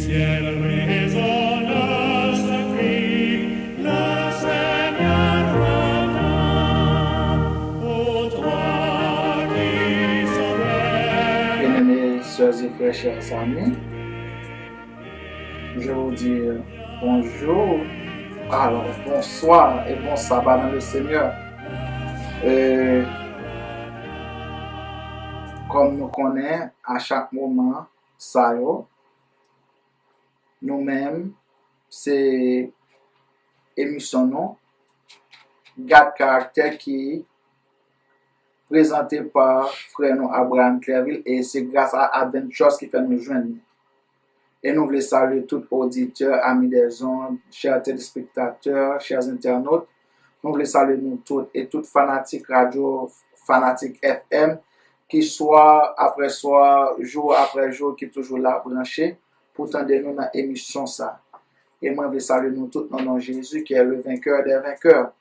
ciel résonne ce cri, le Seigneur revient, ô toi qui sauvais. Bien-aimés, sœurs et frères, chers amis, je vous dis bonjour, alors bonsoir et bon sabbat dans le Seigneur. Comme nous connaissons à chaque moment, ça nous-mêmes, c'est émission non, garde caractère qui est présenté par frère nous Abraham Clairville et c'est grâce à Adventures qui fait nous joindre. Et nous voulons saluer tous auditeurs, amis des ondes, chers téléspectateurs, chers internautes. Nous voulons saluer nous tous et toutes fanatiques radio, fanatiques FM, qui soir après soir, jour après jour, qui toujours là branché pour tendre nous dans l'émission ça. Et moi, je veux saluer nous tous dans le nom de Jésus, qui est le vainqueur des vainqueurs.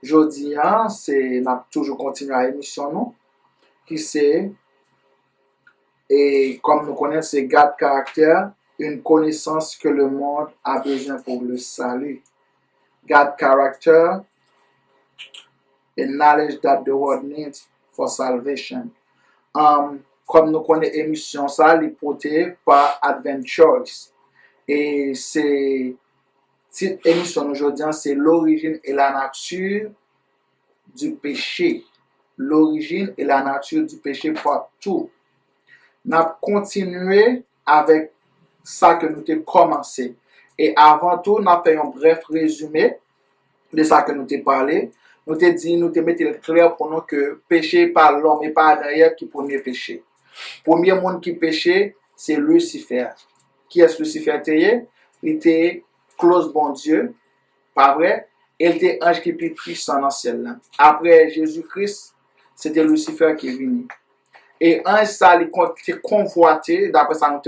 Aujourd'hui, c'est n'a toujours continué à l'émission nous, qui c'est, et comme nous connaissons, c'est garde caractère, une connaissance que le monde a besoin pour le salut. God character, a knowledge that the world needs for salvation. Comme nous connaissons l'émission, ça, elle est portée par Adventures. Et c'est cette émission aujourd'hui, c'est l'origine et la nature du péché. L'origine et la nature du péché partout. Nous avons continué avec ça que nous avons commencé. Et avant tout, nous avons fait un bref résumé de ça que nous avons parlé. Nous avons dit, nous avons mis clair pour nous que péché par l'homme et par derrière qui premier péché. Premier monde qui péché, c'est Lucifer. Qui est Lucifer? Il était close bon Dieu, pas vrai? Il était ange qui est plus puissant dans le ciel. Après Jésus-Christ, c'était Lucifer qui est venu. Et un ça, il était convoité, d'après ça,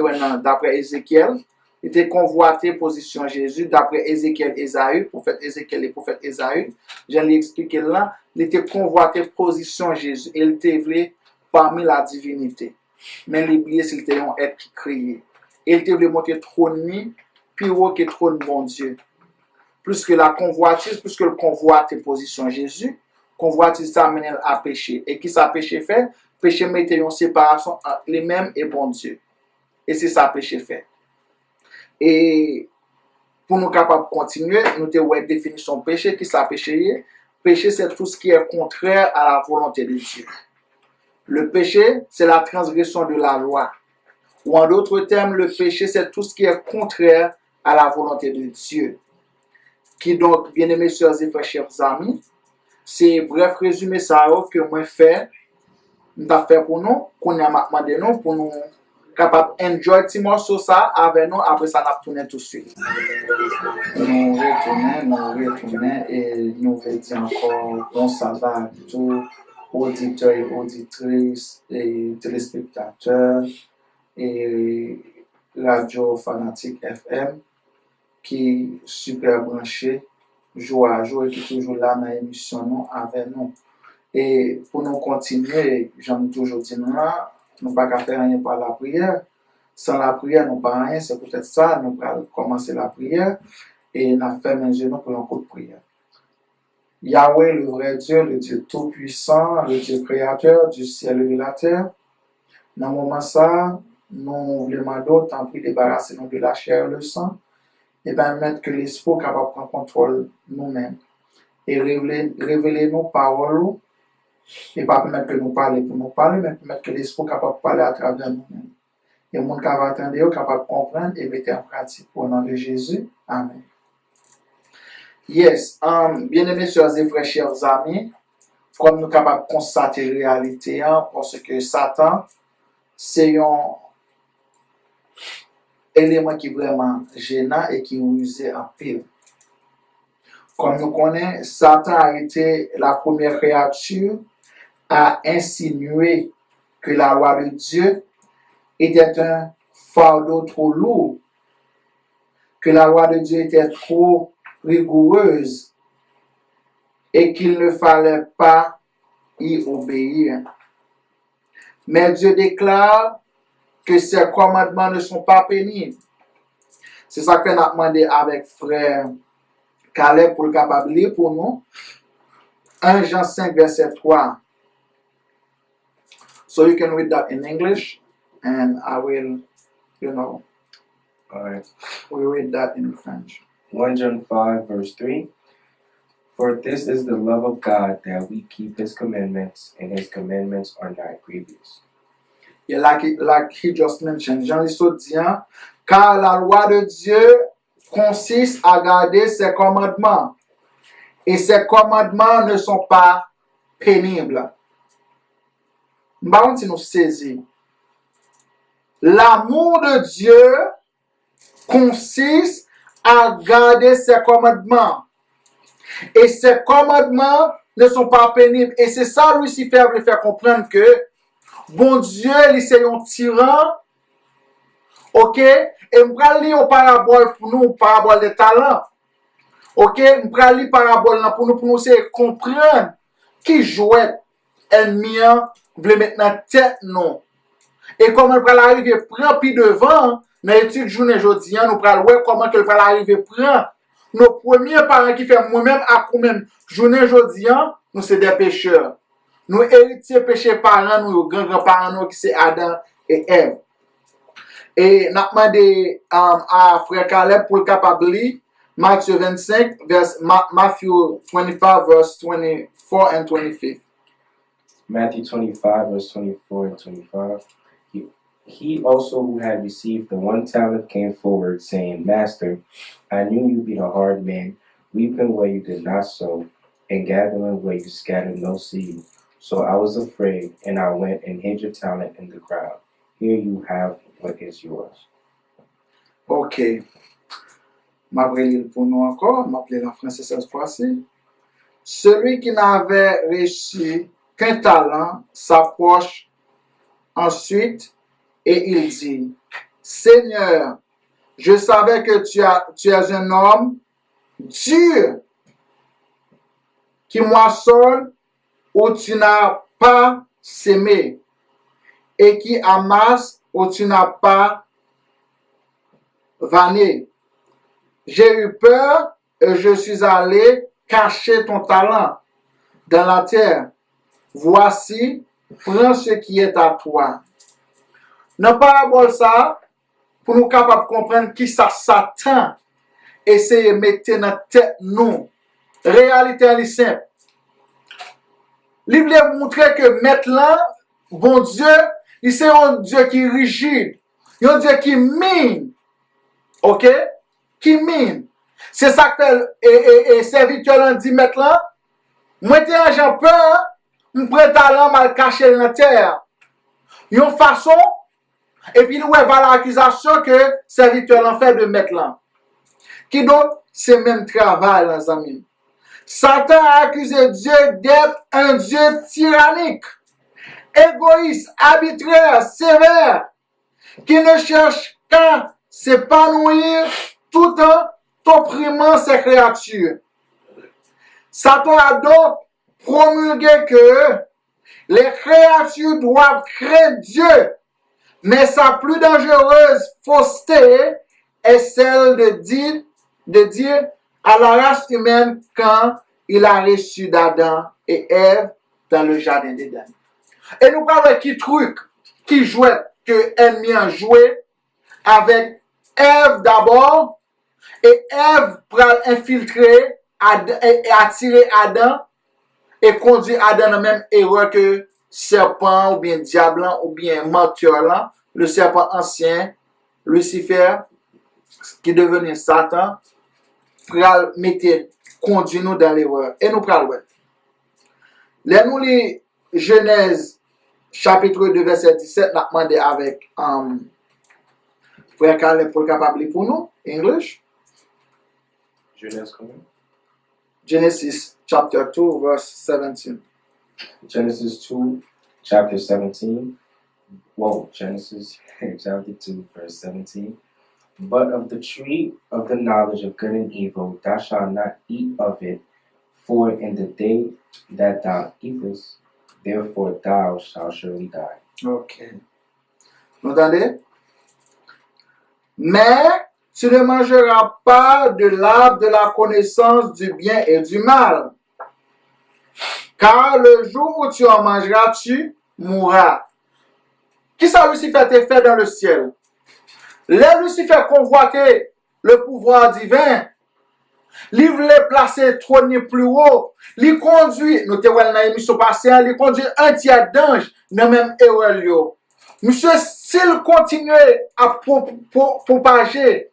d'après Ézéchiel, il était convoité position Jésus, d'après Ézéchiel, Ésaü, prophète Ézéchiel et prophète Ésaü. Je l'ai expliqué là, il était convoité position Jésus. Il était voulu parmi la divinité. Mais l'oublié, c'était un être qui criait. Il était voulu monter trône, plus haut que trône bon Dieu. Plus que la convoitise, plus que le convoité position Jésus, convoitise ça amène à péché. Et qui ça péché fait? Péché mettait une séparation entre les mêmes et bon Dieu. Et c'est ça péché fait. Et pour nous capables de continuer, nous avons une définition péché. Qui ça péché? Péché, c'est tout ce qui est contraire à la volonté de Dieu. Le péché, c'est la transgression de la loi. Ou en d'autres termes, le péché, c'est tout ce qui est contraire à la volonté de Dieu. Qui donc, bien aimés sœurs et frères, chers amis, c'est bref résumé ça que moi fait. Nous avons fait pour nous, qu'on a demandé nous, pour nous capables d'enjoy petit morceau ça avec nous, après ça, nous avons tourné tout de suite. Nous retournons et nous voulons dire encore bon sabbat à tous auditeurs et auditrices et téléspectateurs et radio fanatique FM qui est super branché, jour à jour et qui est toujours là dans l'émission avec nous. Et pour nous continuer, j'aime toujours dire nous ne pouvons pas faire rien par la prière. Sans la prière, nous ne pouvons pas rien. C'est peut-être ça, nous allons commencer la prière et nous faire mes yeux pour un coup de prière. Yahweh, le vrai Dieu, le Dieu tout-puissant, le Dieu créateur du ciel et de la terre. Dans ce moment ça, nous voulons demander, tant pis débarrasser-nous de la chair et le sang et permettre que l'esprit capable de prendre contrôle nous-mêmes et révéler nos paroles. Et pas permettre que nous parlions pour nous parler, mais permettre que l'esprit capable de parler à travers nous-mêmes. Et le monde qui va attendre, capable de comprendre et mettre en pratique. Au nom de Jésus. Amen. Yes, bien aimés sœurs et frères, chers amis, comme nous sommes capables de constater la réalité, parce que Satan, c'est un élément qui est vraiment gênant et qui est usé en pile. Comme nous connaissons, Satan a été la première créature à insinuer que la loi de Dieu était un fardeau trop lourd, que la loi de Dieu était trop rigoureuse et qu'il ne fallait pas y obéir. Mais Dieu déclare que ses commandements ne sont pas pénibles, C'est ça qu'on a demandé avec frère Caleb pour le capable de lire pour nous. 1 Jean 5, verset 3. So you can read that in English, and I will, All right. we read that in French. 1 John 5, verse 3. For this is the love of God, that we keep his commandments, and his commandments are not grievous. Yeah, like he just mentioned, Jean Lissot dit, hein, car la loi de Dieu consiste à garder ses commandements, et ses commandements ne sont pas pénibles. Si nous saisissons, l'amour de Dieu consiste à garder ses commandements. Et ses commandements ne sont pas pénibles. Et c'est ça, Lucifer veut faire comprendre que, bon Dieu, c'est un tyran. Ok? Et je vais lire une parabole pour nous, une parabole de talent. Ok? Je vais lire une parabole pour nous essayer de comprendre qui jouait ennemi, veut mettre dans la tête, non. Et comment il va arriver prendre puis devant, dans l'étude journée aujourd'hui, nous allons voir comment il va arriver prendre. Nos premiers parents qui font moi-même à nous-mêmes journée aujourd'hui, nous c'est des pécheurs. Nous héritiers péchés parents, nous grands-parents qui c'est Adam et Ève. Et nous avons demandé à frère Caleb pour le capable de lire Matthieu 25, Matthew 25, verse 24 and 25. Matthew 25, verse 24 and 25. He also who had received the 1 talent came forward, saying, Master, I knew you being a hard man, reaping where you did not sow, and gathering where you scattered no seed. So I was afraid, and I went and hid your talent in the ground. Here you have what is yours. Ok. M'appelle pour nous encore, m'appelle en français cette fois-ci. Celui qui n'avait reçu qu'un talent s'approche ensuite et il dit, Seigneur, je savais que tu es un homme dur qui moissonne où tu n'as pas sémé et qui amasse où tu n'as pas vanné. J'ai eu peur et je suis allé cacher ton talent dans la terre. Voici, prends ce qui est à toi. Dans parabole ça, pour nous capables de comprendre qui ça Satan essaie de mettre dans la tête nous. Réalité est simple. Il voulait montrer que maintenant, bon Dieu, c'est un Dieu qui est rigide, un Dieu qui mine. Ok? Qui mine. C'est ça que et serviteur dit maintenant. Moi, j'ai peur, je prends talent mal caché dans la terre. Une façon, et puis nous avons l'accusation que serviteur en fait de mettre là. Qui donc, c'est même travail, les amis. Satan a accusé Dieu d'être un Dieu tyrannique, égoïste, arbitraire, sévère, qui ne cherche qu'à s'épanouir tout en opprimant ses créatures. Satan a donc promulgué que les créatures doivent craindre Dieu, mais sa plus dangereuse fausseté est celle de dire à la race humaine quand il a reçu d'Adam et Ève dans le jardin d'Éden. Et nous parlons qui truc, qui jouait, que l'ennemi a joué avec Ève d'abord, et Ève pour infiltrer et attirer Adam et conduire Adam dans la même erreur que serpent ou bien diable ou bien menteur, le serpent ancien, Lucifer, qui est devenu Satan, pour conduire nous dans l'erreur. Et nous parlons. Là, nous lisons Genèse chapitre 2, verset 17, nous avons demandé avec frère Caleb pour le capable pour nous, English. Genesis chapter 2, verse 17. Genesis 2, chapter 17. Whoa, Genesis chapter 2, verse 17. But of the tree of the knowledge of good and evil, thou shalt not eat of it, for in the day that thou eatest, therefore thou shalt surely die. Ok. Vous entendez? Mais tu ne mangeras pas de l'arbre de la connaissance du bien et du mal. Car le jour où tu en mangeras, tu mourras. Qui ça Lucifer t'a fait dans le ciel? Les Lucifer convoitait le pouvoir divin. Il voulait placer trône plus haut. Il conduit, nous te voyons dans l'émission passée, il conduit un tiers d'ange dans même erreur. Monsieur, s'il continuait à propager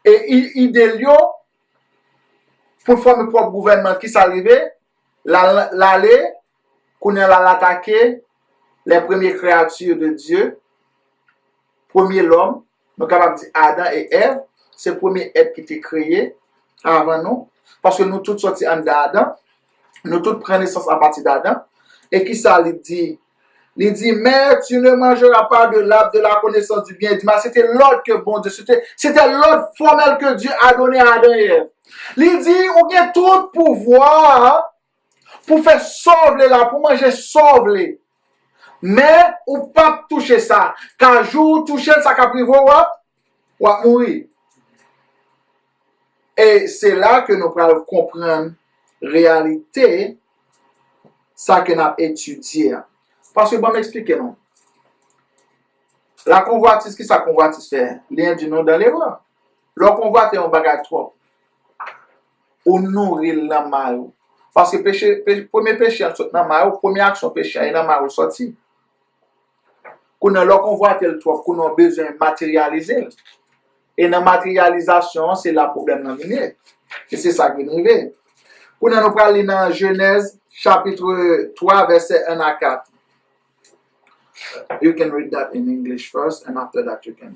et idée pour former propre gouvernement qui s'arrivait, l'aller, qu'on a l'attaquer les premières créatures de Dieu, premier l'homme, nous capable de dire Adam et Ève, c'est le premier être qui était créé avant nous, parce que nous tous sortis en d'Adam, nous tous prenons naissance à partir d'Adam, et qui ça lui dit? Il dit, mais tu ne mangeras pas de l'arbre de la connaissance du bien et du mal. C'était l'ordre que bon Dieu, c'était l'ordre formel que Dieu a donné à Adam et Ève. Il dit, on a tout pouvoir pour faire sauver là, pour manger sauver. Mais on ne peut pas toucher ça. Car jour toucher ça, caprivo, ou à mourir. Et c'est là que nous pouvons comprendre réalité, ça que nous avons étudié. Parce que, bon, m'expliquer, non. La convoitise, qui ça convoitise fait? Lien du nom dans les voies. Le convoitise, on bagage trop. On nourrit le mal. Parce que premier péché, dans mal, première action péché, il y a mal sorti. Qu'on a le convoitise trop, qu'on a besoin de matérialiser. Et dans la matérialisation, c'est le problème dans venir. Et c'est ça qui est arrivé. Qu'on a nous parlé dans Genèse, chapitre 3, verset 1 à 4. You can read that in English first, and after that you can.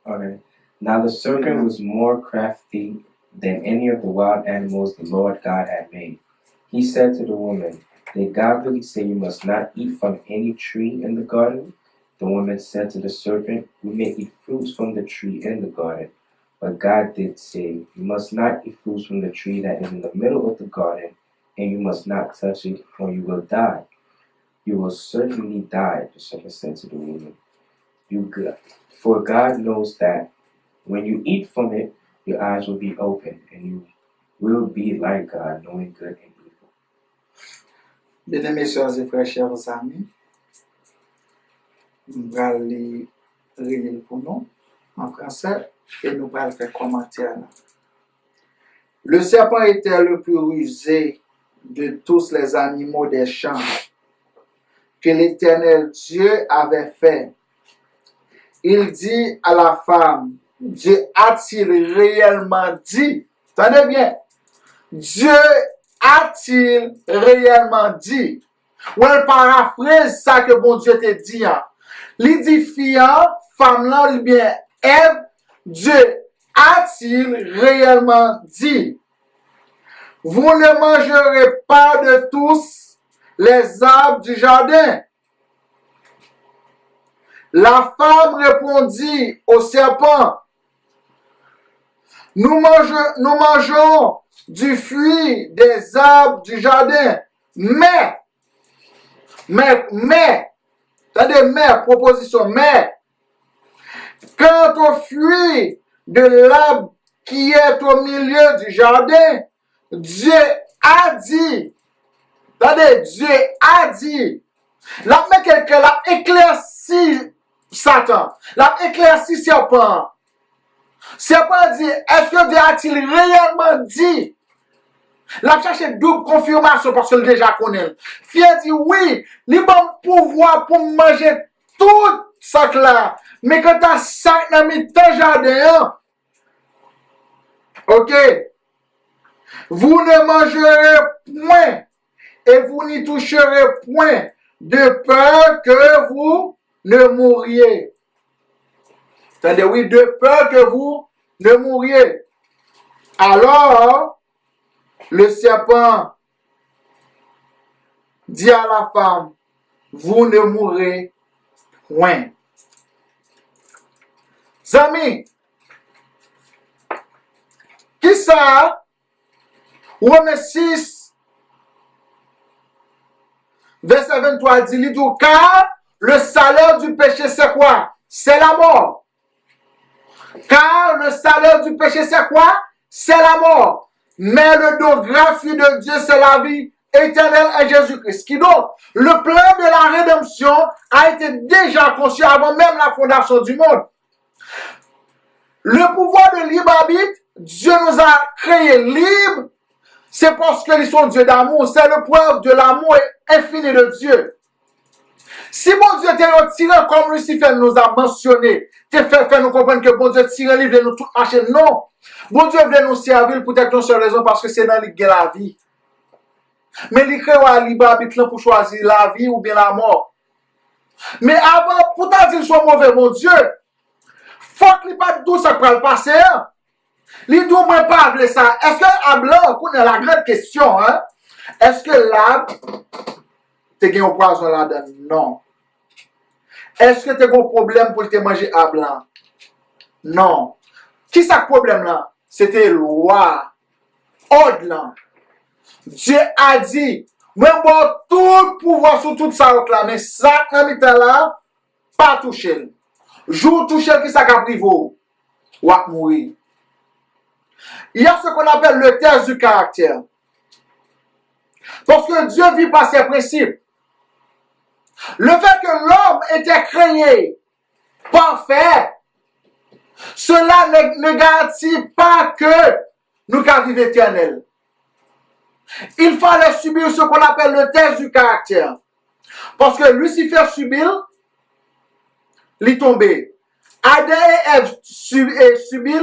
Okay. Now the serpent was more crafty than any of the wild animals the Lord God had made. He said to the woman, "Did God really say you must not eat from any tree in the garden?" The woman said to the serpent, "We may eat fruits from the tree in the garden. But God did say, you must not eat fruits from the tree that is in the middle of the garden, and you must not touch it, or you will die." "You will certainly die," the serpent said to the woman. For God knows that when you eat from it, your eyes will be open, and you will be like God, knowing good and evil. Bien-aimés sœurs et frères, chers amis, nous allons lire pour nous en français et nous allons faire commentaire. Le serpent était le plus rusé de tous les animaux des champs que l'Éternel Dieu avait fait. Il dit à la femme, Dieu a-t-il réellement dit? Tenez bien, Dieu a-t-il réellement dit? Ou elle paraphrase ça que bon Dieu te dit. L'édifiant, femme là, ou bien Ève, Dieu a-t-il réellement dit? Vous ne mangerez pas de tous les arbres du jardin. La femme répondit au serpent, nous mangeons du fruit des arbres du jardin, mais, attendez, mais, proposition, mais, quant au fruit de l'arbre qui est au milieu du jardin, Dieu a dit, attendez, Dieu a dit, là, mais quelqu'un l'a éclairci Satan, l'a éclairci serpent. Serpent dit, est-ce que Dieu a-t-il réellement dit? L'a cherché double confirmation parce qu'il déjà connaît. Fier dit, oui, il a pouvoir pour manger tout ça là. Mais quand t'as ça dans mi-temps jardin, ok, vous ne mangerez point et vous n'y toucherez point de peur que vous ne mouriez. C'est-à-dire, oui, de peur que vous ne mouriez. Alors, le serpent dit à la femme, vous ne mourrez point. Amis, qui ça? Romains 6, verset 23 dit, car le salaire du péché c'est quoi? C'est la mort. Car le salaire du péché, c'est quoi? C'est la mort. Mais le don gratuit de Dieu, c'est la vie éternelle en Jésus-Christ. Qui donc, le plan de la rédemption a été déjà conçu avant même la fondation du monde. Le pouvoir de libre arbitre, Dieu nous a créés libres. C'est parce qu'ils sont Dieu d'amour. C'est le preuve de l'amour infini de Dieu. Si bon Dieu t'a retiré comme Lucifer nous a mentionné, t'es fait nous comprendre que bon Dieu tire livre de nous tout marcher. Non. Bon Dieu veut nous servir pour peut-être une seule raison, parce que c'est dans lui la vie. Mais il crée un libre arbitre pour choisir la vie ou bien la mort. Mais avant, pour t'en dire soit mauvais, mon Dieu, faut qu'il n'y ait pas tout ça pour le passer. Il doit moins pas appeler ça. Est-ce que Ablan, qu'on a la grande question, hein? Est-ce que l'arbre, t'es gagné au poison là-dedans? Non. Est-ce que t'es un problème pour te manger Ablan? Non. Qui ça le problème là? C'était loi. Ordre là. Dieu a dit, même bon, tout pouvoir sur tout ça, mais ça, quand il là, pas toucher. Jour toucher qui ça a privé, ou à mourir. Il y a ce qu'on appelle le test du caractère. Parce que Dieu vit par ses principes. Le fait que l'homme était créé parfait, cela ne garantit pas que nous qu'à vivre éternel. Il fallait subir ce qu'on appelle le test du caractère. Parce que Lucifer subit, il tombé. Adam et Ève subit,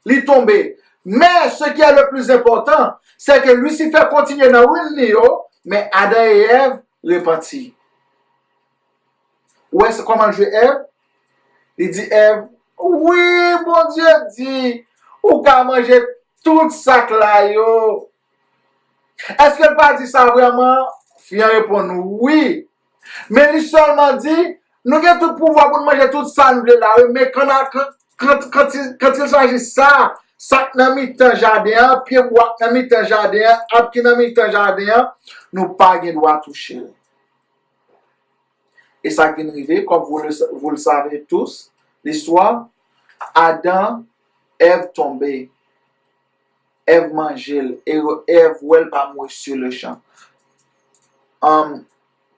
il tombé. Mais ce qui est le plus important, c'est que Lucifer continue dans le mais Adam et Ève repentis. Ouais, c'est comment je Ève? Il dit Ève, oui, mon Dieu dit, ou qu'à manger tout ça là, yo. Est-ce qu'elle pas dit ça vraiment? Fier répond oui. Mais il seulement dit, nous avons tout pouvoir pour manger tout ça là, mais quand il s'agit de ça, ça n'a mis un jardin, pied bois n'a mis un jardin, ap qui n'a mis un jardin, nous pas de droit toucher. Et ça qui est arrivé, comme vous le savez tous, l'histoire, Adam, Ève tombée. Ève mangeait, et Ève elle pas mourir sur le champ.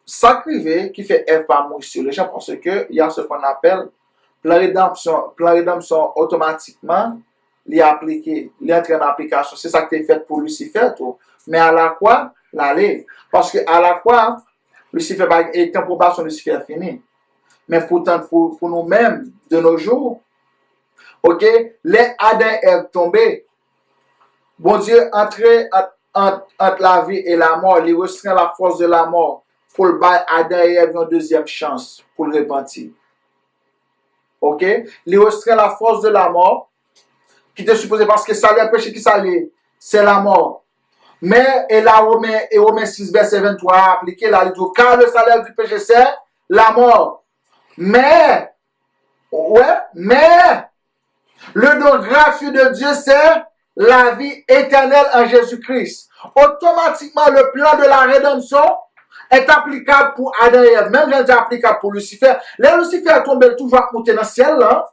Ça qui fait Ève pas mourir sur le champ, parce que il y a ce qu'on appelle plan rédemption automatiquement, il est appliqué, il est en application. C'est ça qui est fait pour Lucifer, tout. Mais à la croix, l'aller. Parce que à la croix, Lucifer est en probation, Lucifer est fini. Mais pourtant, pour nous-mêmes, de nos jours, ok, les Adam et Ève tombés, bon Dieu entrait entre la vie et la mort, il restreint la force de la mort pour le bail Adam et Ève une deuxième chance pour le repentir. Ok? Il restreint la force de la mort qui était supposé parce que ça le péché qui s'allait, c'est la mort. Mais, et là, Romains 6, verset 23, appliqué là, il dit, car le salaire du péché, c'est la mort. Mais, le don gratuit de Dieu, c'est la vie éternelle en Jésus-Christ. Automatiquement, le plan de la rédemption est applicable pour Adam et Ève. Même quand c'est applicable pour Lucifer. Les Lucifer est tombé toujours monter dans le ciel, là.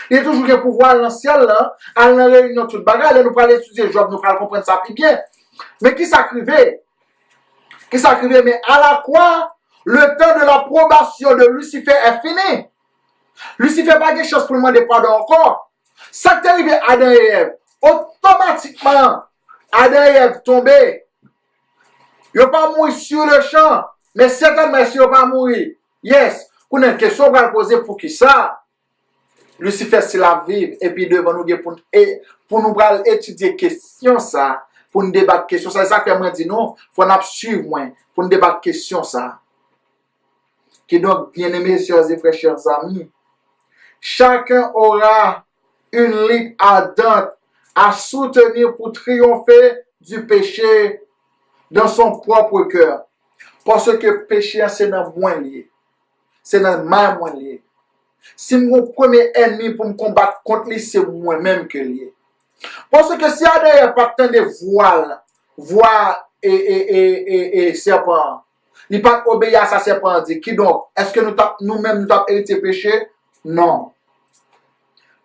Il y a toujours un pouvoir dans le ciel, là. À la réunion, toute bagarre, nous allons étudier Job, nous allons comprendre ça plus bien. Mais qui s'acrivait? Mais à la croix, le temps de la probation de Lucifer est fini. Lucifer n'a pas de chance pour demander pardon encore. Ça qui est arrivé à Adam et Ève, automatiquement, Adam et Ève tombés. Ils n'ont pas mouru sur le champ, mais certainement, ils n'ont pas mouru. Yes, pour une question, on va poser pour qui ça? Lucifer, c'est la vie, et puis devant nous, pour nous étudier question ça, pour nous débattre question ça, c'est ça que moi dis non, il faut nous suivre moins, pour nous débattre question ça. Qui donc, bien aimés, chers et frères, chers amis, chacun aura une lutte ardente à soutenir pour triompher du péché dans son propre cœur. Parce que le péché, c'est dans moins lié. C'est dans mal moins lié. Si mon premier ennemi pour me combattre contre lui, c'est moi-même que lié. Parce que si Adam n'a pas tant de voile et serpent, il n'a pas obéi à sa serpent, dit qui donc? Est-ce que nous-mêmes nous avons hérité péché? Non.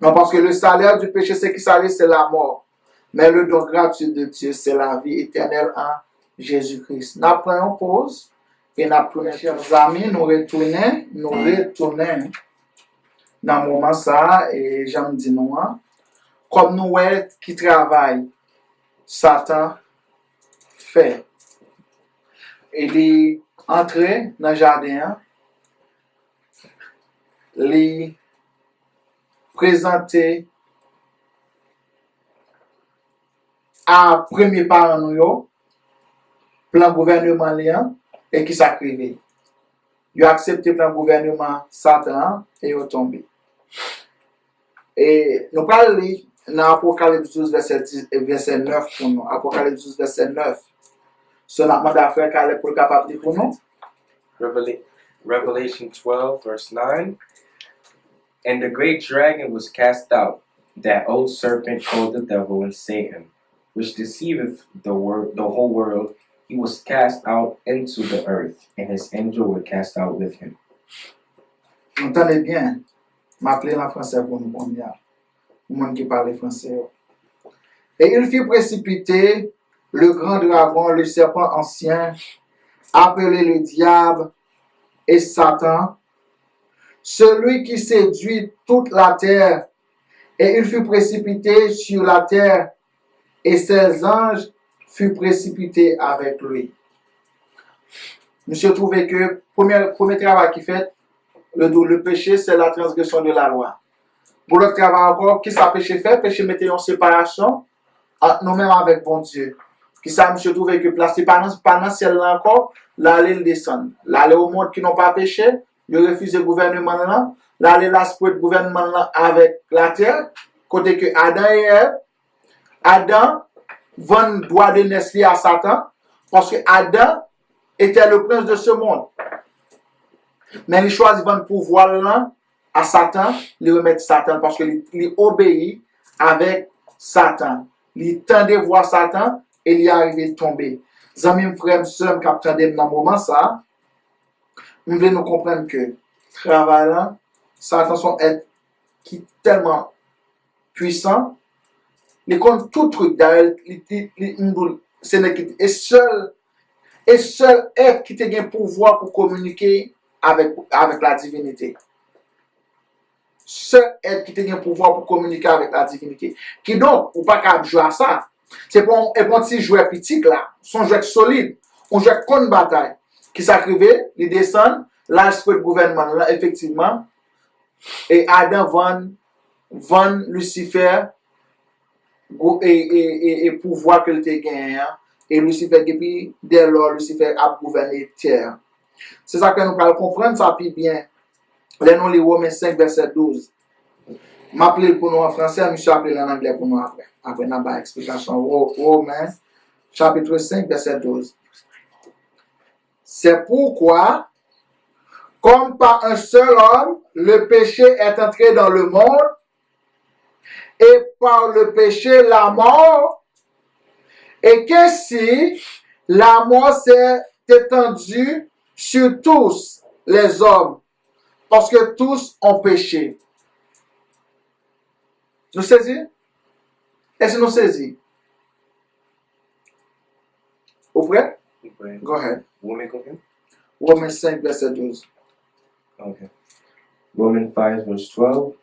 Non, parce que le salaire du péché, c'est qui salaire, c'est la mort. Mais le don gratuit de Dieu, c'est la vie éternelle en Jésus-Christ. Nous prenons pause et nous prenons, chers amis, nous retournons dans le moment ça, et j'en dis nous, comme nous qui travaillent, Satan fait. Il est entré dans le jardin, il présenté à premier parent nous, plan gouvernement lien et qui s'acrivé. Il a accepté plan gouvernement Satan et il est tombé. Et nous parlons dans Apocalypse 12 verset 9 pour nous. Apocalypse 12 verset 9. Ce n'a pas d'affaire qu'elle est pour capable de dire pour nous. Revelation 12, verse 9. And the great dragon was cast out, that old serpent called the devil and Satan, which deceiveth the whole world. He was cast out into the earth, and his angel were cast out with him. Entendez bien, m'appeler en français pour nous combien. Pour monde qui parle français. Et il fit précipiter le grand dragon, le serpent ancien, appelé le diable et Satan, celui qui séduit toute la terre, et il fut précipité sur la terre, et ses anges furent précipités avec lui. Monsieur trouvait que premier travail qu'il fait, le péché, c'est la transgression de la loi. Pour l'autre travail encore, qui ça péché fait? Péché mettait en séparation entre nous-mêmes avec bon Dieu. Qui ça, monsieur trouvait que placé pendant le ciel là encore, là, il descend. Là, au monde qui n'ont pas péché, il refuse le gouvernement là. Là, il a le gouvernement là avec la terre. Côté que Adam et Ève, Adam vend droit de naissance à Satan parce que Adam était le prince de ce monde. Mais il choisit de vendre pouvoir là à Satan, il remet Satan parce qu'il obéit avec Satan. Il tendait voir Satan et il est arrivé à tomber. Amis, frères, sœurs, qui attendent dans le moment ça, nous voulons nous comprendre que travail là, Satan son être qui est tellement puissant, il compte tout truc d'ailleurs, et seul être qui a un pouvoir pour communiquer avec la divinité. Seul être qui a un pouvoir pour communiquer avec la divinité. Qui donc, ou pas qu'à jouer à ça. C'est bon, et bon petit joueur petit là, son joueur solide, on joue contre bataille, qui s'acrivait, il descend, là le gouvernement là, effectivement, et Adam vend Lucifer et pouvoir que il gagné, et Lucifer depuis dès lors Lucifer a gouverné terre. C'est ça que nous allons comprendre ça puis bien. Les noms les Romains 5 verset 12. M'appeler pour nous en français, monsieur appelé en anglais pour nous après. Après n'a pas explication. Romains chapitre 5 verset 12. C'est pourquoi comme par un seul homme le péché est entré dans le monde et par le péché la mort, et que si la mort s'est étendue sur tous les hommes, parce que tous ont péché. Nous saisissons? Est-ce que nous saisissons? Vous prêts? Okay. Go ahead. Romans 5 verset 12. Okay. Romans 5 verse 12.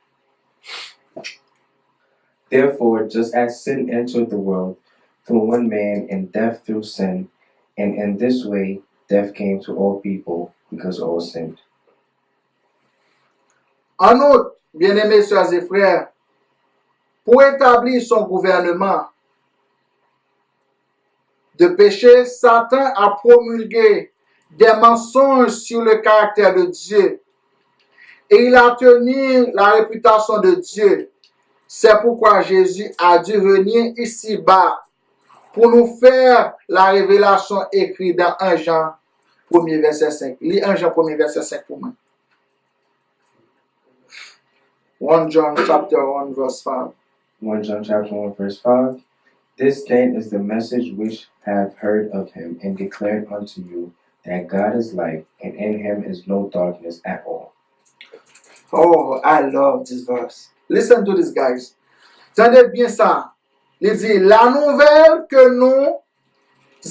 Therefore, just as sin entered the world through one man and death through sin, and in this way death came to all people because all sinned. En outre, bien-aimés sœurs et frères, pour établir son gouvernement de péché, Satan a promulgué des mensonges sur le caractère de Dieu et il a tenu la réputation de Dieu. C'est pourquoi Jésus a dû venir ici-bas pour nous faire la révélation écrite dans 1 Jean 1er verset 5. Lis 1 Jean 1er verset 5 pour moi. 1 John chapter 1 verse 5. 1 John chapter 1 verse 5. This then is the message which have heard of him and declared unto you, that God is light, and in him is no darkness at all. Oh, I love this verse. Listen to this, guys. Tendez bien ça. Il dit, la nouvelle que nous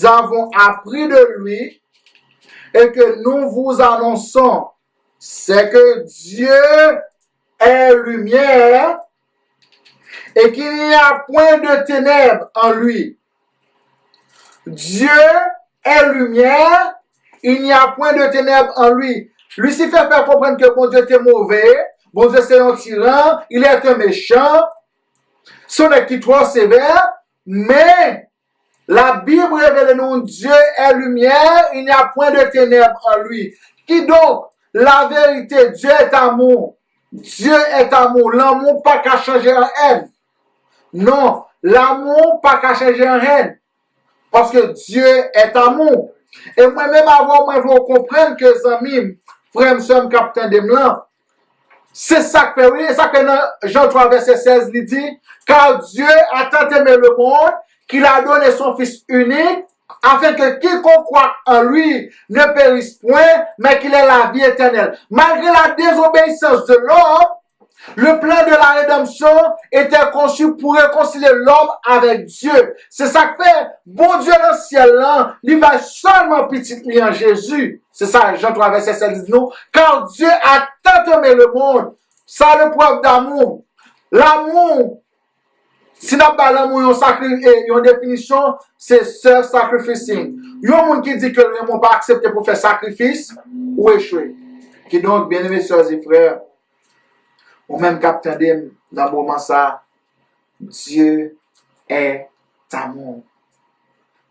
avons appris de lui et que nous vous annonçons, c'est que Dieu est lumière et qu'il n'y a point de ténèbres en lui. Dieu est lumière, il n'y a point de ténèbres en lui. Lucifer fait comprendre que bon Dieu était mauvais, bon Dieu c'est un tyran, il est un méchant, son écrit trop sévère, mais la Bible révèle nous Dieu est lumière, il n'y a point de ténèbres en lui. Qui donc? La vérité, Dieu est amour. Dieu est amour. L'amour pas qu'à changer en haine. Non, l'amour pas qu'à changer en haine. Parce que Dieu est amour. Et moi-même avant, moi, je veux comprendre que Zamim, frère, somme capitaine de Blanc, c'est ça que oui, ça que Jean 3, verset 16, il dit, car Dieu a tant aimé le monde qu'il a donné son Fils unique, afin que quiconque croit en lui ne périsse point, mais qu'il ait la vie éternelle. Malgré la désobéissance de l'homme, le plan de la rédemption était conçu pour réconcilier l'homme avec Dieu. C'est ça que fait, bon Dieu dans le ciel, là, il va seulement petit lui en Jésus. C'est ça, Jean 3, verset 7 dit nous, car Dieu a tant aimé le monde. Ça, le preuve d'amour. L'amour, si n'a pas l'amour, une définition, c'est self-sacrificing. Il y a un monde qui dit que le monde pas accepté pour faire sacrifice ou échouer. Qui donc, bien aimés sœurs et frères, ou même capitaine dans le moment ça, Dieu est amour.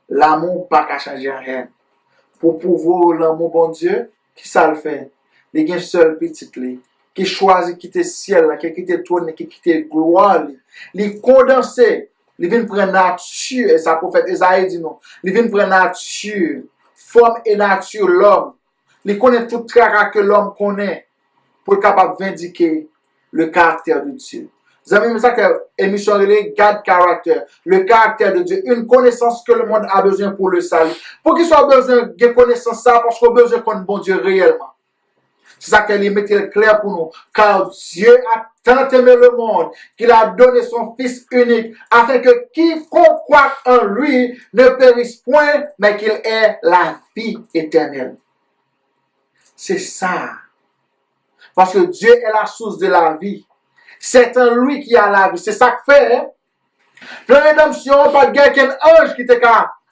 L'amour pas qu'à changer rien. Pour pouvoir l'amour bon Dieu, qui ça le fait? Il y a un seul petit clé qui choisit quitter le ciel, qui quitte le trône, qui quitte la gloire, il condense, il vient prendre nature, et ça prophète Esaïe dit non, il vient prendre nature, forme et nature l'homme, il connaît tout le que l'homme connaît pour être capable d'indiquer le caractère de Dieu. Vous avez vu ça que l'émission relève God Character, le caractère de Dieu, une connaissance que le monde a besoin pour le salut. Pour qu'il soit besoin de connaissance ça, parce qu'on a besoin de connaître bon Dieu réellement. C'est ça qu'elle mettait clair pour nous. Car Dieu a tant aimé le monde qu'il a donné son Fils unique afin que quiconque croit en lui ne périsse point, mais qu'il ait la vie éternelle. C'est ça. Parce que Dieu est la source de la vie. C'est en lui qui a la vie. C'est ça que fait. Hein? La rédemption, pas de quelqu'un ange qui te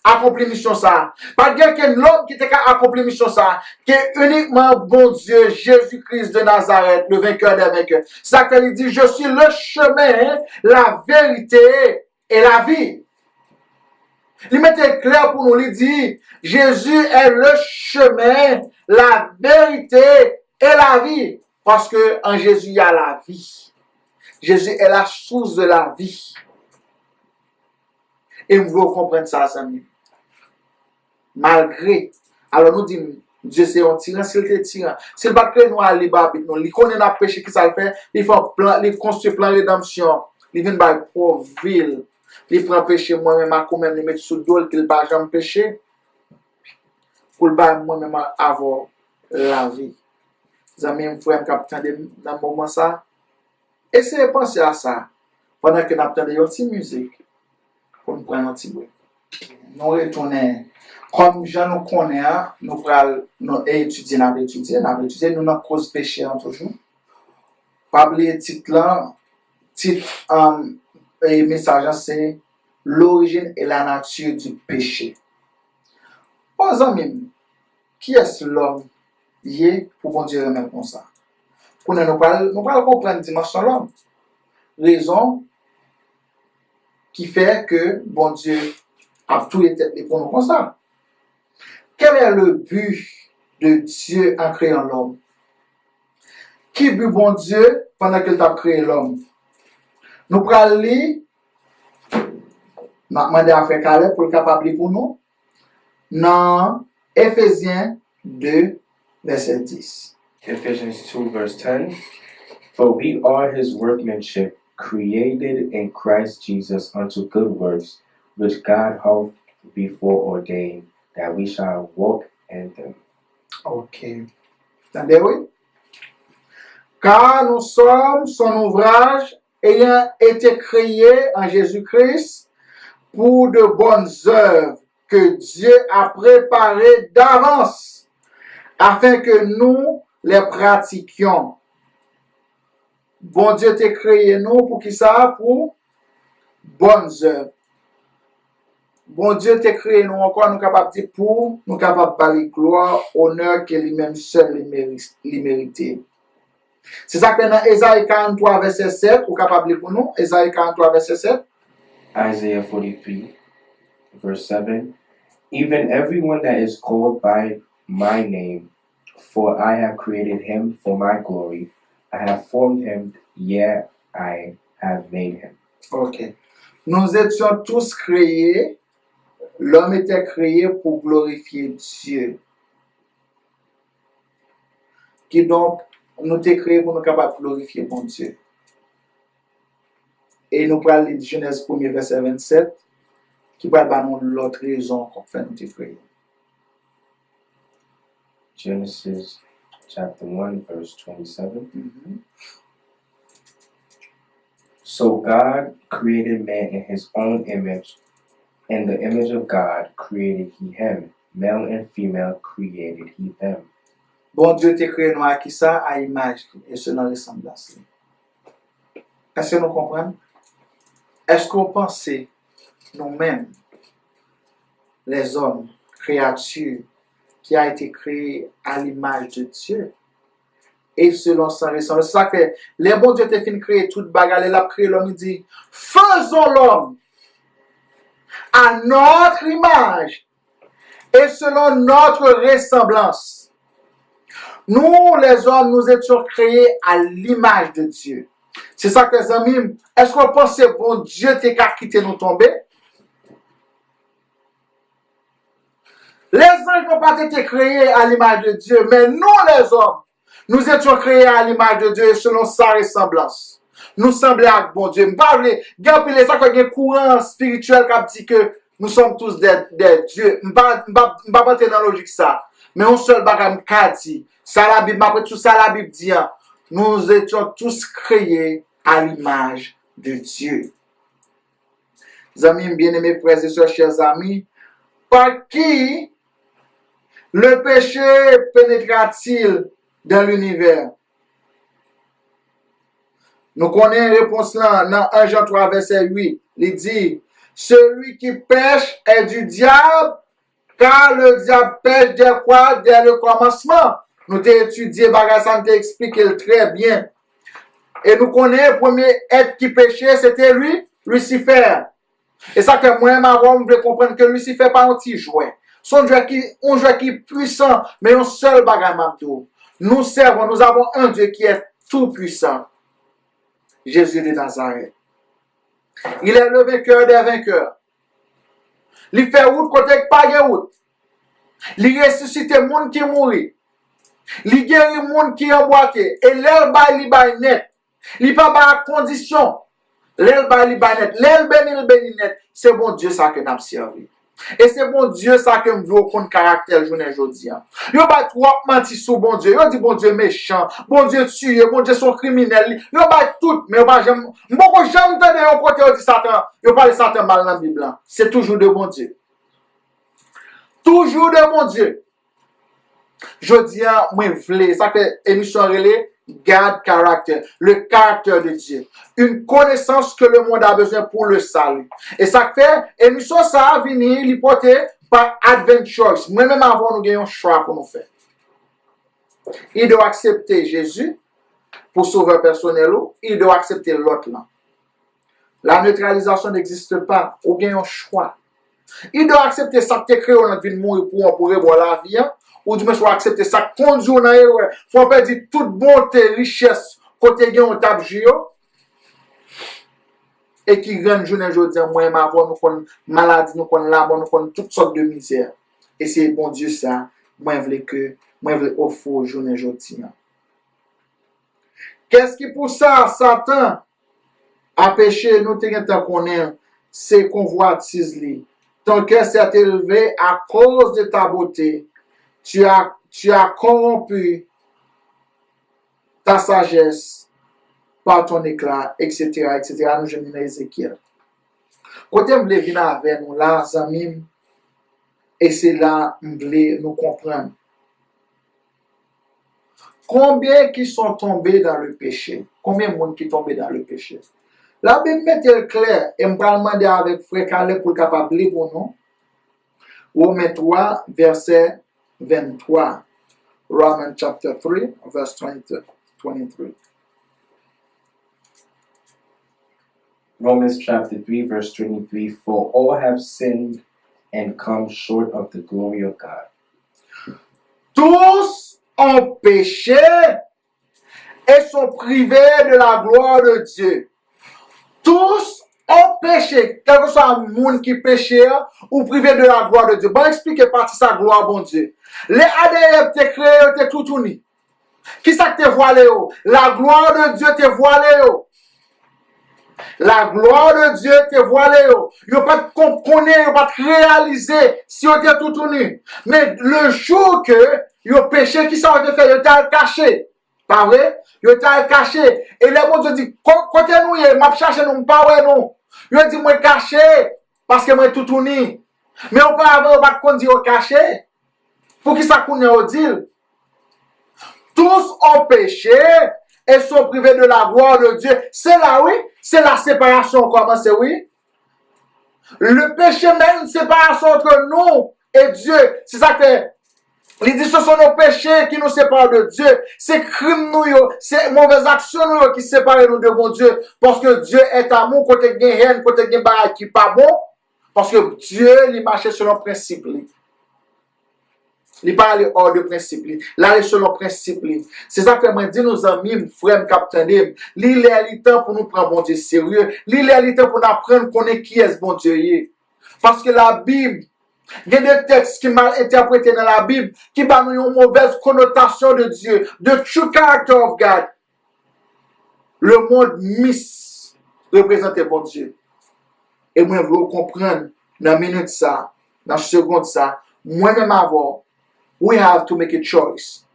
accompli mission ça. Pas de quelqu'un l'homme qui te accompli mission ça. Qui est uniquement bon Dieu, Jésus-Christ de Nazareth, le vainqueur des vainqueurs. C'est ça qu'il dit, je suis le chemin, la vérité et la vie. Il mettait clair pour nous, il dit, Jésus est le chemin, la vérité et la vie. Parce que en Jésus, il y a la vie. Jésus est la source de la vie. Et nous voulons comprendre ça, amis. Malgré, alors nous disons, Dieu c'est un tyran, s'il était tyran. S'il ne va pas créer nous à l'ibabit, il connaît notre péché qui ça le fait, il construit plan de rédemption, il vient par pauvre ville, il prend péché moi-même à quand même, il met sous le dos, qu'il ne va jamais péché, pour le bas moi-même avoir la vie. Les amis, mon frère, capitaine, dans le moment ça, essayez de penser à ça, pendant que nous avons une petite musique, pour nous prendre un petit bruit. Nous retournons, comme je nous connais, nous allons étudier, nous avons cause péché en toujours. Pas oublier le titre là, titre et message c'est l'origine et la nature du péché. Aux amis, qui est l'homme? Pour bon Dieu remettre comme ça. Pour nous allons comprendre la dimension de l'homme. Raison qui fait que bon Dieu a tout été pour nous comme ça. Quel est le but de Dieu en créant l'homme? Qui but bon Dieu pendant qu'il a créé l'homme? Nous allons lire, nous demandé à faire Caleb pour le capable pour nous, dans Éphésiens 2, verset 10. Ephesians 2, verse 10. For we are his workmanship, created in Christ Jesus unto good works, which God hath before ordained, that we shall walk in them. Ok. Entendez, oui? Car nous sommes son ouvrage, ayant été créés en Jésus-Christ pour de bonnes œuvres que Dieu a préparées d'avance afin que nous les pratiquions. Bon Dieu t'a créé nous pour qui ça? Pour bonnes œuvres. Bon Dieu t'a créé nous encore, nous capables de dire pour, nous capables de parler gloire, honneur que lui-même seul les mérite. C'est ça que dans Ésaïe 43, verset 7, vous capable de lire pour nous? Ésaïe 43, verset 7. Isaiah 43, verse 7. Even everyone that is called by my name, for I have created him for my glory. I have formed him, yet I have made him. Ok. Nous étions tous créés, l'homme était créé pour glorifier Dieu. Qui donc, nous t'es créé pour nous capables de glorifier bon Dieu. Et nous parlons de Genèse 1er, verset 27, qui parle de l'autre raison qu'on fait nous t'es créé. Genesis chapter 1, verse 27. So God created man in his own image. In the image of God created he him. Male and female created he them. Bon Dieu t'a créé nous à qui ça? À image et selon ressemblance. Est-ce que nous comprenons? Est-ce qu'on pense nous-mêmes, les hommes, créatures, qui a été créés à l'image de Dieu et selon sa ressemblance? C'est ça que les bons Dieu t'a fait créer toute bagarre, il a créé l'homme, il dit, faisons l'homme à notre image et selon notre ressemblance. Nous, les hommes, nous étions créés à l'image de Dieu. C'est ça que les amis, est-ce qu'on pense que bon Dieu t'es qu'à quitter nous tomber? Les anges n'ont pas été créés à l'image de Dieu, mais nous, les hommes, nous étions créés à l'image de Dieu selon sa ressemblance. Nous semblons à bon Dieu. Je parle, les ça qu'il y a un courant spirituel qui dit que nous sommes tous des dieux. Je ne vais pas entrer dans la logique ça. Mais un seul bagage dit, ça la Bible, après tout ça la Bible dit, nous étions tous créés à l'image de Dieu. Amis, bien-aimés frères et sœurs, chers amis, par qui le péché pénétra-t-il dans l'univers? Nous connaissons la réponse là dans 1 Jean 3, verset 8. Il dit, celui qui pêche est du diable, car le diable pêche dès quoi? Dès le commencement. Nous avons étudié, ça nous a expliqué très bien. Et nous connaissons le premier être qui péchait, c'était lui, Lucifer. Et ça que moi-même avant, je veux comprendre que Lucifer n'est pas un petit jouet. Son jouet qui est puissant, mais un seul bagage. Nous servons, nous avons un Dieu qui est tout puissant. Jésus de Nazareth. Il est le vainqueur des vainqueurs. Il fait route côté pas de route. Il ressuscite les gens qui mourent. Il guérit les gens qui emboîté. Et l'herbe il net. Il pas pas condition. L'herbe il net. L'herbe il net. C'est bon Dieu ça que nous avons servi. Et c'est bon Dieu ça que nous voulons qu'on caractère journée aujourd'hui. Yo pas trop menti sur bon Dieu. Yo dit bon Dieu méchant, bon Dieu tué, bon Dieu son criminel. Yo pas tout, mais yo pas jamais beaucoup jamais entendu un côté de Satan. Yo parle Satan mal dans la Bible. C'est toujours de bon Dieu. Toujours de bon Dieu. Je dis moi vle, ça fait émission relais God character, le caractère de Dieu, une connaissance que le monde a besoin pour le salut. Et ça fait, émission ça a venir, l'hypothèse par advent choice. Moi-même avant, nous avons un choix pour nous faire. Il doit accepter Jésus pour sauver personnel, il doit accepter l'autre là. La neutralisation n'existe pas, ou bien un choix. Il doit accepter ça qui est créé, on a vu mourir pour revoir la vie. Ou du moins soit accepter ça conduire dans erreur. Faut pas dire toute bonté, richesse côté gain on tape jio et qui rend journée aujourd'hui moi avant nous connait maladie nous connait la mort nous connait toutes sortes de misère. Et c'est bon Dieu ça, moi veux offrir journée aujourd'hui. Qu'est-ce qui pour ça Satan a péché nous tant qu'on est c'est convoitise li. Ton cœur s'est élevé à cause de ta beauté. Tu as corrompu ta sagesse par ton éclat, etc., etc. Nous je dans Ézéchiel. Côté m'vle venir avec nous là, zamim, et c'est là m'vle nous comprendre. Combien qui sont tombés dans le péché? Combien de monde qui tombé dans le péché? La Bible met clair, et me demander avec frère Calais pour capable lire pour nous. Romains 3, verset 23. Romans chapter 3, verse 23. Romans chapter 3, verse 23. For all have sinned and come short of the glory of God. Tous ont péché et sont privés de la gloire de Dieu. Tous ont péché, quel que soit le monde qui péché ou privé de la gloire de Dieu. Bon, expliquez partie sa gloire, bon Dieu. Les ADF te créé, te tout tourné. Qui ça te voilé? La gloire de Dieu te voilé. La gloire de Dieu te voilé. Yo pas comprendre, yo pas réaliser si on te tout tourné. Mais le jour que yo péché, qui ça on te fait? Yo t'a caché. Pas vrai? Yo t'a caché. Et les bon Dieu dit, côté nous, m'a cherché nous, pas ouais non. Yo dit, moi caché, parce que moi tout tourné. Mais on peut avoir, on va qu'on dit, caché. Pour qui ça qu'on est dit? Tous ont péché et sont privés de la gloire de Dieu. C'est là, oui. C'est la séparation, comment c'est, oui. Le péché mène une séparation entre nous et Dieu. C'est ça que il dit, ce sont nos péchés qui nous séparent de Dieu. C'est crimes nous, c'est mauvaises actions nous qui séparent nous de bon Dieu. Parce que Dieu est amour, côté de haine, côté de bail qui pas bon. Parce que Dieu, il marche selon principe. Il parle hors de principe. Là, il est selon principe. C'est ça que moi dis nos amis, frères, capitaine. Il est le temps pour nous prendre bon Dieu sérieux. Il est le temps pour nous apprendre qu'on est qui est bon Dieu. Parce que la Bible, il y a des textes qui mal interprétés dans la Bible qui donnent une mauvaise connotation de Dieu, de true character of God. Le monde représente bon Dieu. Et moi, je veux comprendre dans minute ça, dans seconde ça, moi-même avant, we have to make a choice.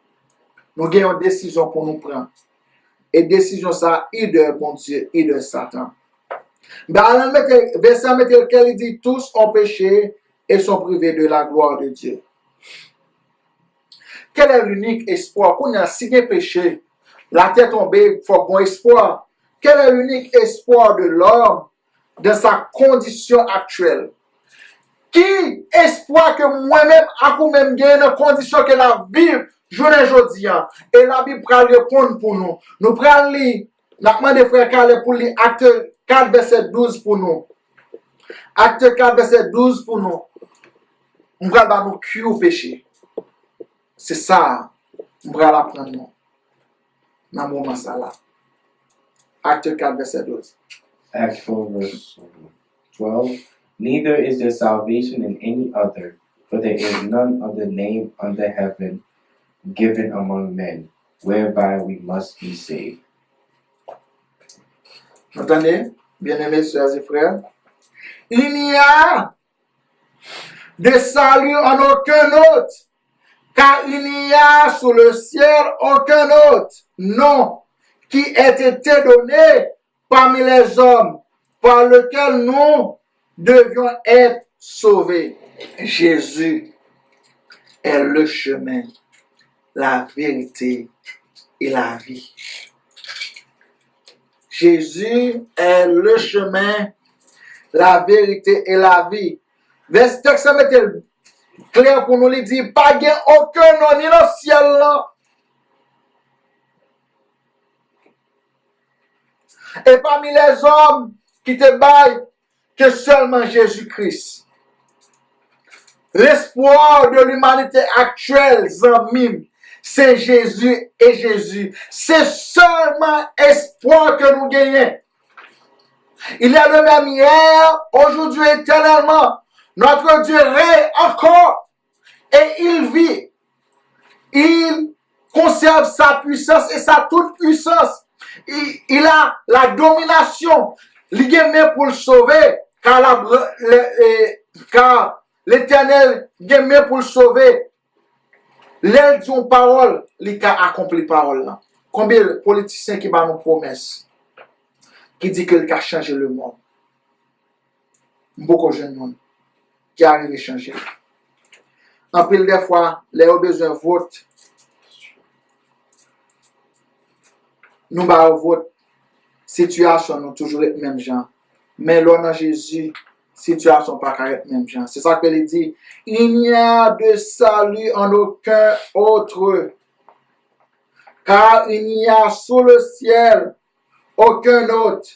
Nous avons une décision pour nous prendre. Et décision ça, either bon Dieu, either Satan. Dans le verset lequel il dit, tous ont péché et sont privés de la gloire de Dieu. Quel est l'unique espoir? Qu'on a signé péché, la tête tombée, il faut qu'on espoir. Quel est l'unique espoir de l'homme dans sa condition actuelle? Qui espoir que moi-même, à vous-même, gagne une condition que la Bible, journée aujourd'hui, et la Bible va répondre pour nous. Nous prenons lire, la demande de frère Calais pour lire Acte 4, verset 12 pour nous. Acte 4, verset 12 pour nous. On va nous cuire au péché. C'est ça, on va l'apprendre nous. Dans le moment ça là. Acte 4, verset 12. Acts 4, verse 12. Neither is there salvation in any other, for there is none other name under heaven given among men, whereby we must be saved. Entendez, bien-aimés sœurs et frères? Il n'y a de salut en aucun autre, car il n'y a sous le ciel aucun autre nom qui ait été donné parmi les hommes, par lequel nous devions être sauvés. Jésus est le chemin, la vérité et la vie. Jésus est le chemin, la vérité et la vie. Verset texte mettait clair pour nous, il dit, pas de aucun nom ni dans le ciel là. Et parmi les hommes qui te baillent, que seulement Jésus-Christ. L'espoir de l'humanité actuelle, Zamim, c'est Jésus et Jésus. C'est seulement espoir que nous gagnons. Il est le même hier, aujourd'hui, éternellement. Notre Dieu règne encore et il vit. Il conserve sa puissance et sa toute puissance. Il a la domination. Il est pour le sauver, car l'Éternel est pour le sauver. L'aile d'une parole, il a accompli parole là. Combien de politiciens qui ont nos promesses? qui dit que le a changé le monde. Beaucoup de jeunes qui arrivent à changer. En pile des fois, les besoin de vote, nous avons vote, situation nous toujours les mêmes gens. Mais là, dans Jésus, situation pas les mêmes gens. C'est ça qu'il dit. Il n'y a de salut en aucun autre, car il n'y a sous le ciel aucun autre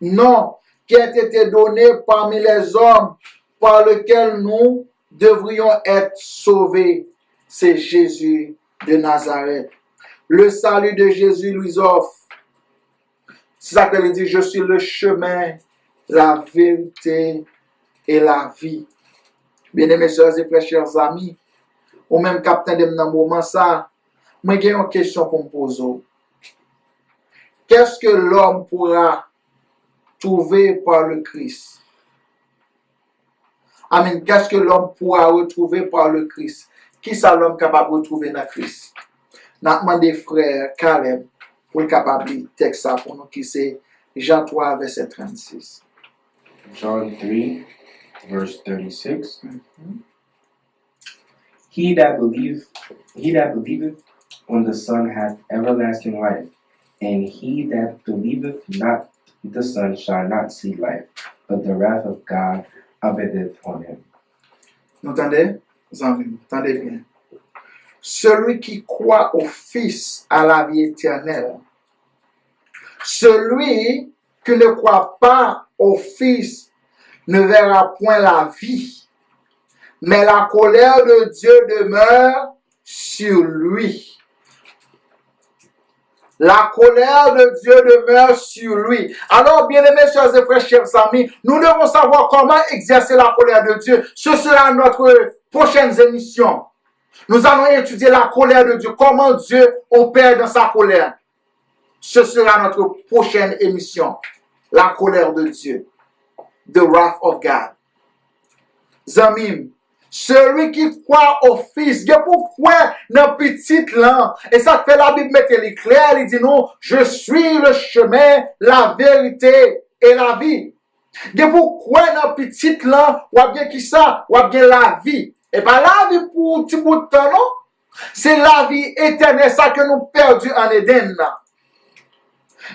nom qui ait été donné parmi les hommes par lequel nous devrions être sauvés. C'est Jésus de Nazareth. Le salut de Jésus lui offre. C'est ça qu'elle dit, je suis le chemin, la vérité et la vie. Bien-aimés sœurs et frères, chers amis, ou même capitaine de mon moment ça, moi j'ai une question pour me poser. Qu'est-ce que l'homme pourra trouver par le Christ? Amen. Qu'est-ce que l'homme pourra retrouver par le Christ? Qui ça l'homme capable de retrouver dans Christ? N'a demandé frère Caleb pour le capable de texte ça pour nous qui c'est Jean 3 verset 36. John 3, verse 36. He that believeth on the Son hath everlasting life, and he that believeth not the Son shall not see life, but the wrath of God abideth on him. Vous entendez? Entendez bien. Celui qui croit au Fils a la vie éternelle. Celui qui ne croit pas au Fils ne verra point la vie, mais la colère de Dieu demeure sur lui. La colère de Dieu demeure sur lui. Alors, bien-aimés, chers et frères, chers amis, nous devons savoir comment exercer la colère de Dieu. Ce sera notre prochaine émission. Nous allons étudier la colère de Dieu, comment Dieu opère dans sa colère. Ce sera notre prochaine émission. La colère de Dieu. The wrath of God. Zamim. Celui qui croit au Fils, il y a pourquoi dans petit là, et ça fait la Bible mettre les clair, il dit non, je suis le chemin, la vérité et la vie. Il y a pourquoi dans petit là, ou bien qui ça, ou bien la vie. Et pas la vie pour un petit bout de temps, non? C'est la vie éternelle, ça que nous perdu en Éden là.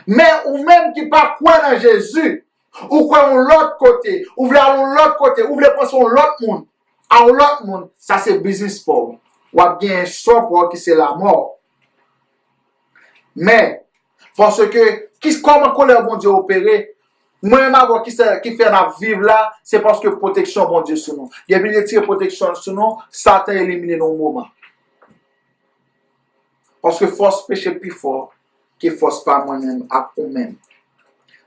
Mais ou même qui pas croire dans Jésus, ou croire l'autre côté, ou voulez aller l'autre côté, ou voulez penser l'autre monde. À l'autre monde, ça c'est business pour. Ou bien un sort pour qui c'est la mort. Mais, parce que, comment colère bon Dieu opéré, moi-même avoir qui fait la vivre là, c'est parce que protection bon Dieu sur nous. Il y a bien des protection sur nous, Satan élimine nos moments. Parce que force péché plus fort, qui force pas moi-même à vous-même.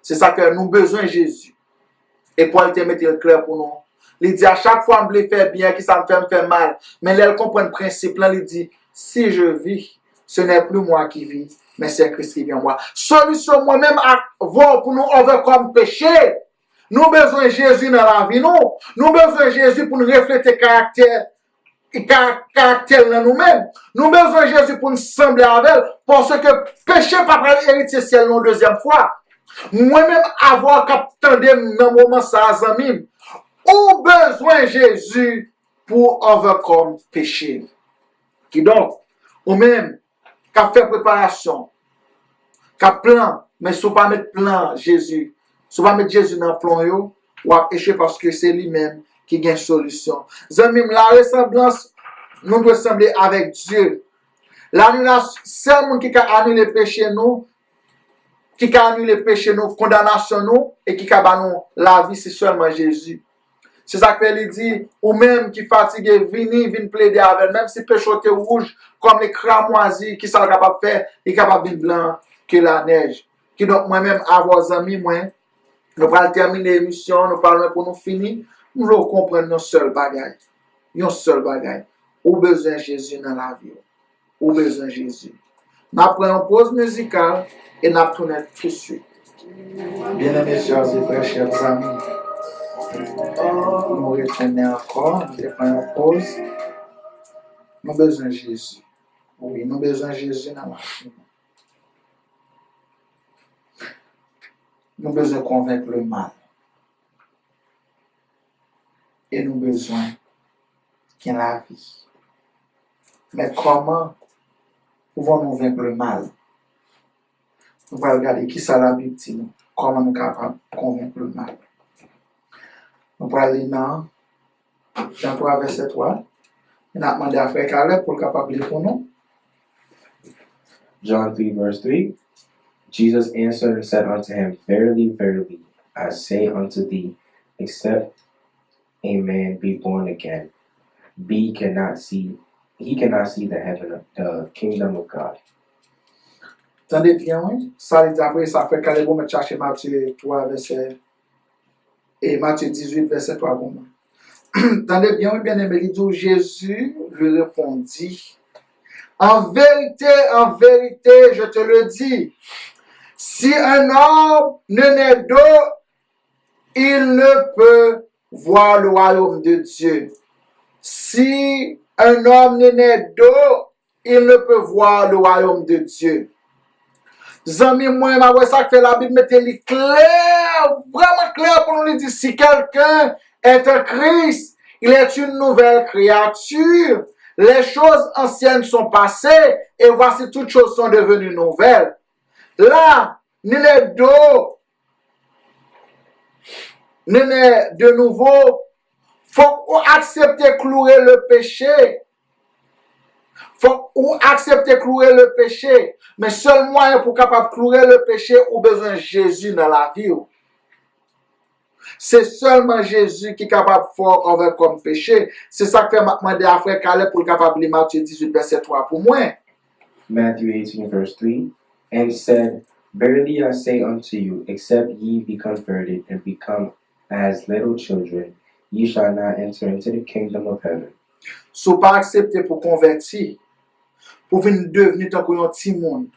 C'est ça que nous besoin de Jésus. Et pour te mettre le clair pour nous. Il dit à chaque fois, je me fais bien, que ça me fait mal. Mais elle comprend le principe là, il dit, si je vis, ce n'est plus moi qui vis, mais c'est Christ qui vit en moi. Solution moi-même à voir pour nous overcome péché. Nous besoin de Jésus dans la vie, non. Nous besoin de Jésus pour nous refléter caractère dans nous-mêmes. Nous besoin de Jésus pour nous sembler avec elle, parce que péché pas héritier ciel une deuxième fois. Moi-même avoir capté dans le moment ça, Zamim, ou besoin de Jésus pour overcome péché. Qui donc, ou même, qu'a fait préparation, qu'a plan, mais si vous pas mettre plan Jésus, si vous pas mettre Jésus dans le plan, ou à pécher parce que c'est lui-même qui gagne solution. Zamim, la ressemblance, nous devons ressembler avec Dieu. L'annulation, c'est le monde qui a annulé le péché nous, qui a annulé le péché nous, condamnation nous, et qui a banni la vie, c'est seulement Jésus. C'est ça qu'elle dit, ou même qui fatigué, vini plaider avec, même si péché est rouge, comme les cramoisis, qui sont capables de faire, et capable de blanc que la neige. Qui donc moi-même, avoir amis, moi, nous allons terminer l'émission, nous parlons pour nous finir, nous allons comprendre nos seuls bagages. Nos seuls bagages. Ou besoin de Jésus dans la vie. Ou besoin de Jésus. Nous prenons une pause musicale et nous tournons tout de suite. Bien-aimés, chers et frères, chers amis, nous retournons encore, nous prenons une pause. Nous avons besoin de Jésus. Oui, nous avons besoin de Jésus dans la vie. nous besoin convaincre le mal. Et nous besoin qu'il y ait la vie. Mais comment pouvons-nous vaincre le mal? Nous allons regarder qui ça la Bible dit nous. Comment nous sommes capables de convaincre le mal. Nous allons aller dans Jean 3, verset 3. On a demandé à Frère Caleb pour le capable de lire pour nous. John 3, verse 3. Jesus answered and said unto him, Verily, verily, I say unto thee, except a man be born again, he cannot see the kingdom of God. Tendez bien, oui. Ça, il dit après, ça fait Caleb pour me chercher Matthieu 3, verset. Et Matthieu 18, verset 3 pour moi. Tendez bien, oui, bien aimé, il dit Jésus lui répondit, en vérité, je te le dis, si un homme ne naît d'eau, il ne peut voir le royaume de Dieu. Si un homme ne naît d'eau, il ne peut voir le royaume de Dieu. Zami, moi, ma ça que la Bible mettez-le clair, vraiment clair pour nous dire, si quelqu'un est un Christ, il est une nouvelle créature. Les choses anciennes sont passées et voici toutes choses sont devenues nouvelles. Là, ni les d'eau, ni de nouveau, faut accepter clouer le péché. Faut accepter clouer le péché. Mais seul moyen pour capable clouer le péché, ou besoin de Jésus dans la vie. C'est seulement Jésus qui est capable de faire envers comme péché. C'est ça que m'a demandé à Frère Caleb pour capable de Matthieu 18, verset 3 pour moi. Matthew 18, verse 3. And said, Verily I say unto you, except ye be converted and become as little children, ye shall not enter into the kingdom of heaven. Si pas accepter pour convertir, pour venir devenir tant qu'on un petit monde,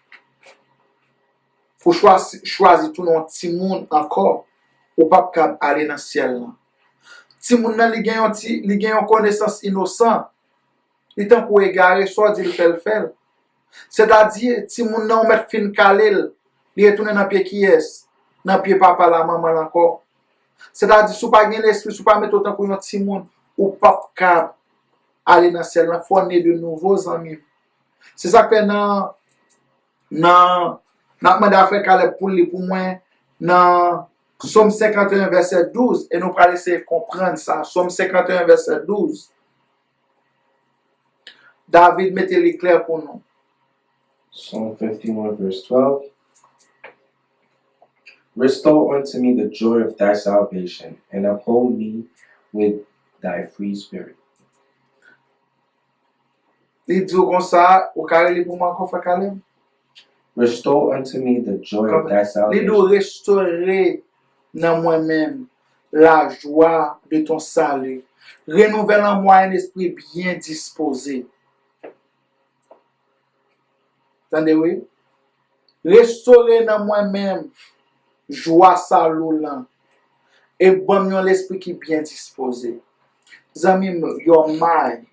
faut choisir tout un petit monde encore, ou pas aller dans le ciel là. Petit monde nan li gen yon connaissance innocent, li tant qu'on égaré soit dit le fait. C'est-à-dire petit monde nan met fin kalel, li retourner dans pied qui est, dans pied papa la maman encore. C'est-à-dire sou pas gen l'esprit, sou pas mettre autant qu'on un petit monde ou pas cap aller dans le ciel là, faut naître de nouveaux amis. C'est ça que dans demandé à Frère Caleb pour moi dans Somme 51 verset 12 et nous allons essayer de comprendre ça. Somme 51 verset 12. David mettez les clairs pour nous. Psalm 51 verse 12. Restore unto me the joy of thy salvation, and uphold me with thy free spirit. Il dit comme ça, au carré pour moi encore Frère Caleb. Restore unto me the joy of thy Il salvation. doit restaurer dans moi-même la joie de ton salut. Renouvelle en moi un esprit bien disposé. Attendez, oui? Restaurer dans moi-même joie salut là. Et bon l'esprit qui est bien disposé. Zami, your mind,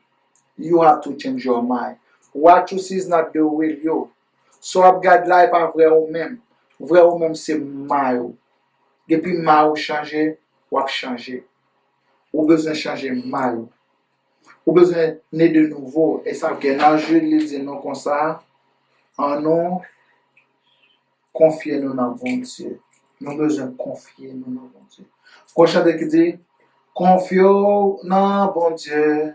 you have to change your mind. What you see is not the way you. So regarde là pas vrai ou même. Vrai ou même c'est mal. Depuis mal changer, ou changer. Ou besoin changer mal. Ou besoin né de nouveau et ça que l'enjeu les dit non comme ça. En nous confier nous dans bon Dieu. Nous besoin confier nous dans bon Dieu. Prochain qui dit confions dans bon Dieu.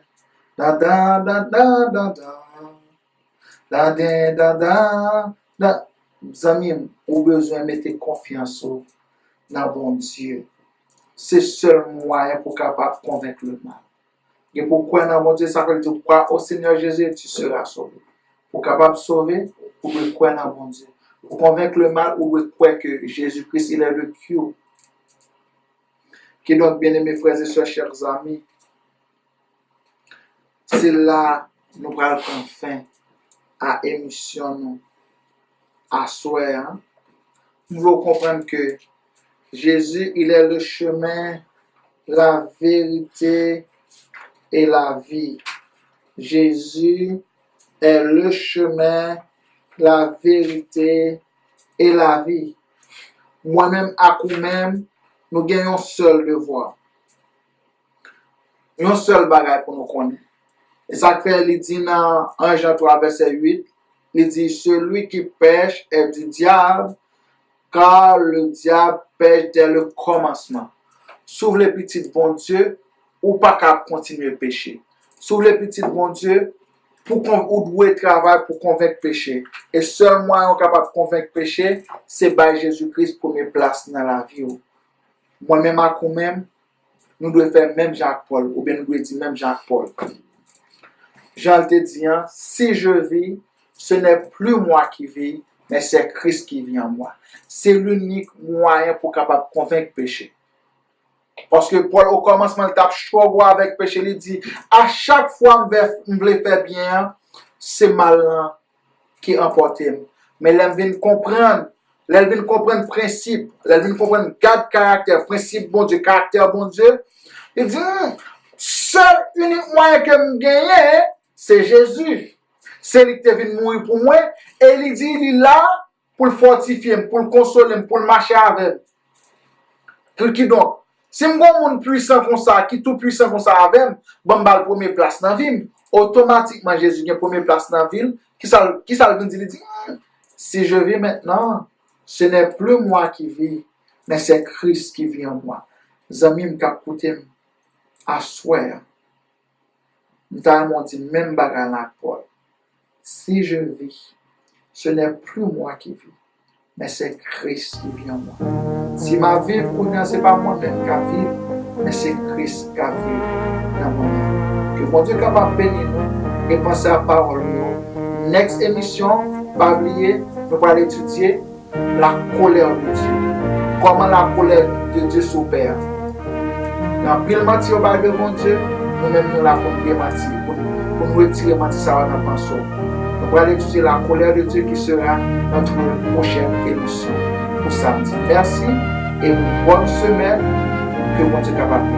Da da da da da da. Da da da da da. Amis, ou besoin mettre confiance dans bon Dieu. C'est seul moyen pour capable convaincre le mal. Et pourquoi dans bon Dieu ça veut dire croire au Seigneur Jésus tu seras sauvé. Pour capable sauver, ou de croire dans bon Dieu. Pour convaincre le mal, ou de croire que Jésus-Christ il est le cure. Qui donc bien aimés frères et sœurs, chers amis, c'est là nous allons prendre fin à émission nous à soir. Nous devons comprendre que Jésus, il est le chemin, la vérité et la vie. Jésus est le chemin, la vérité et la vie. moi-même à vous-même, nous gagnons un seul devoir. Un seul bagage pour nous connaître. Et ça fait, il dit dans 1 Jean 3, verset 8, il dit, celui qui pêche est du diable, car le diable pêche dès le commencement. Sauve les petits bon Dieu, ou pas qu'à continuer à pécher. Sauve les petits bon Dieu, pour qu'on doit travailler pour convaincre péché. Et seul moyen capable de convaincre péché, c'est par Jésus-Christ première place dans la vie. Moi-même à vous-même, nous devons faire même Jacques-Paul, ou bien nous devons dire même Jacques-Paul. Jean te dit, si je vis, ce n'est plus moi qui vis, mais c'est Christ qui vit en moi. C'est l'unique moyen pour capable de convaincre péché. Parce que Paul, au commencement, il tape chaud avec péché, il dit, à chaque fois que je veux faire bien, c'est malin qui emporte. Mais là, je viens comprendre le principe, là, je viens comprendre garde caractère, principe bon Dieu, caractère bon Dieu. Il dit, seul unique moyen que je gagne, c'est Jésus. C'est lui qui est venu mourir pour moi. Et il dit, il est là pour le fortifier, pour le consoler, pour le marcher avec. Pour qui donc? Si je suis un puissant comme ça, qui tout puissant comme ça avec, je vais la première place dans la ville. Automatiquement, Jésus a la première place dans la ville. Qui ça vient dire? Il dit, si je vis maintenant, ce n'est plus moi qui vis, mais c'est Christ qui vit en moi. Zami m'kapouté à souhait. M't'a dit même bagarre la Paul. Si je vis, ce n'est plus moi qui vis, mais c'est Christ qui vit en moi. Si ma vie ce n'est pas moi-même qui vis, mais c'est Christ qui vit dans moi. Que mon Dieu capable de bénir nous et penser à la parole. Next émission, pas oublier, nous allons étudier la colère de Dieu. Comment la colère de Dieu s'opère. Dans pile menti au bas de mon Dieu, nous-mêmes nous la compris menti pour nous retirer menti ça dans notre pensée. Nous allons étudier la colère de Dieu qui sera notre prochaine émission pour samedi. Merci et une bonne semaine que mon Dieu est capable de